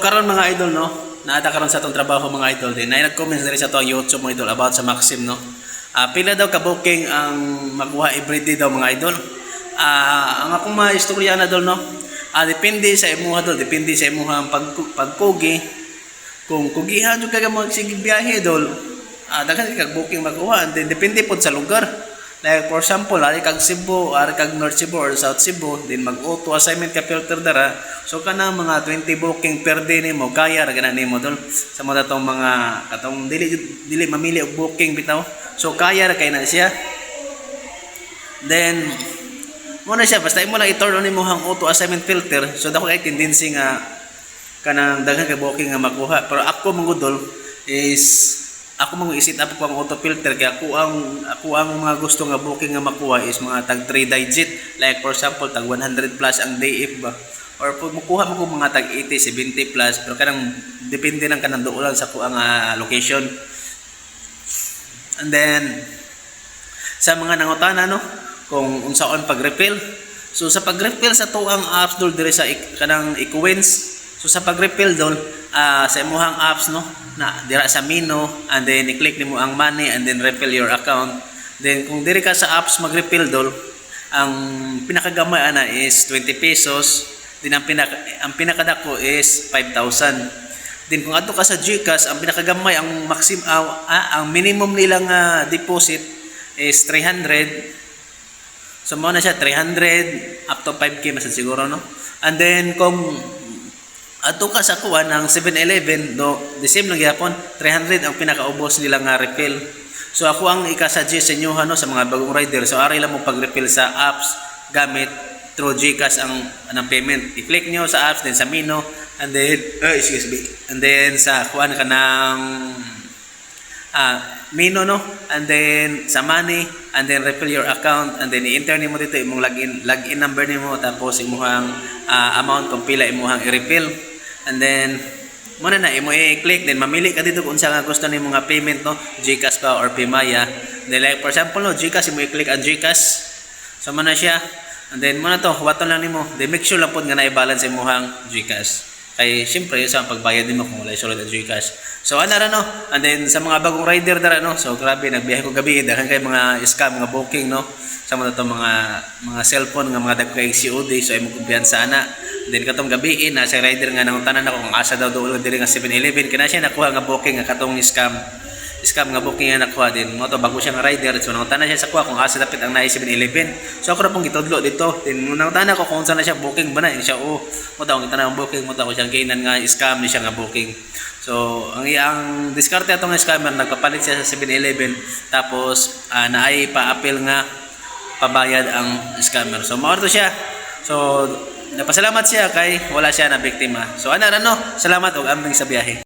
Karon mga idol no, naata karon sa atong trabaho mga idol din. Nay nag-comment diri sa atong YouTube mga idol about sa Maxim no. Pila daw ka booking ang makuha everyday daw mga idol. Ang akong mga istorya na dol no. Depende sa imuha dol, depende sa imuha ang pagkugi. Kung kugihan jud ka magsige biyahe dol, daghan ka booking makuha and then depende pod sa lugar. Like for example, ari kag Cebu, ari kag North Cebu or South Cebu, din mag-auto assignment ka filter dara. So kana mga 20 booking per day nimo kaya ra gana nimo dol. Sa mga tong mga katong dili mamili og booking bitaw. So kaya ra kay na siya. Then mo na siya basta imo lang i-turn on nimo ang auto assignment filter. So dako kay tendency nga kanang daghan ka booking nga makuha. Pero ako manggudol is ako mga isit up ko ang auto filter kaya ako ang mga gusto nga booking nga makuha is mga tag 3 digit, like for example tag 100 plus ang day if ba, or pag makuha mo ko mga tag 80 70 plus, pero kanang depende lang kanang duolan sa kuang location. And then sa mga nangutana no kung unsaon pag-refill, so sa pag-refill sa tuang apps dol dire sa kanang Ecoins. So sa pag-refill dol sa imuhang apps no na dira sa menu, and then i-click nimo ang money and then refill your account. Then kung diri ka sa apps mag-refill dol, ang pinakagamay ana is 20 pesos. Then ang pinakadako is 5,000. Then kung adto ka sa GCash, ang pinakagamay ang ang minimum nilang deposit is 300. So mo na siya 300 up to 5k masad siguro no. And then kung ato ka sa kuha ng 7-Eleven do the same lang gyapon 300 ang pinakaubos nila nga refill. So ako ang ika-suggest sa inyo no sa mga bagong rider, so ari lang mo pag-refill sa apps gamit through GCash ang payment. I-click nyo sa apps then sa menu and then and then sa kuha ka ng menu no, and then sa money and then refill your account, and then i-enter nimo dito imong login number nimo tapos imong amount kung pila imong i-refill. And then muna na imo i-click, then mamili ka dito kung unsa nga gusto nimo nga payment no, GCash ba or Paymaya. Then like for example no, GCash imo i-click ang GCash. So muna siya, and then muna to waton lang nimo, then make sure lang pod nga na-balance imong GCash. Kay syempre sa pagbayad nimo kung wala sulod ang GCash. So ana ra no, and then sa mga bagong rider dara no, so grabe nagbiyahe ko gabi daghan kay mga scam mga booking no, sa mga to mga cellphone nga mga dagkay COD, so imo kumpiyansa ana. Then katong gabi na sa rider nga nangutanan ako kung asa daw doon diri nga 7-Eleven kana siya nakuha nga booking nga katong scam nga booking nga nakuha din mo to bago siya nga rider. So nangutanan siya sa kuha kung asa dapat ang naay 7-Eleven. So ako ra pong gitudlo dito, then nangutanan ko kung unsa na siya booking ba na siya mo daw kita na ang booking mo daw ko siyang gainan nga scam ni siya nga booking. So ang iyang diskarte atong scammer nagpapalit siya sa 7-Eleven tapos naay pa-appeal nga pabayad ang scammer. So mao to siya. So napasalamat siya kay wala siya na biktima. So ana ra no, salamat og ambing sa biyahe.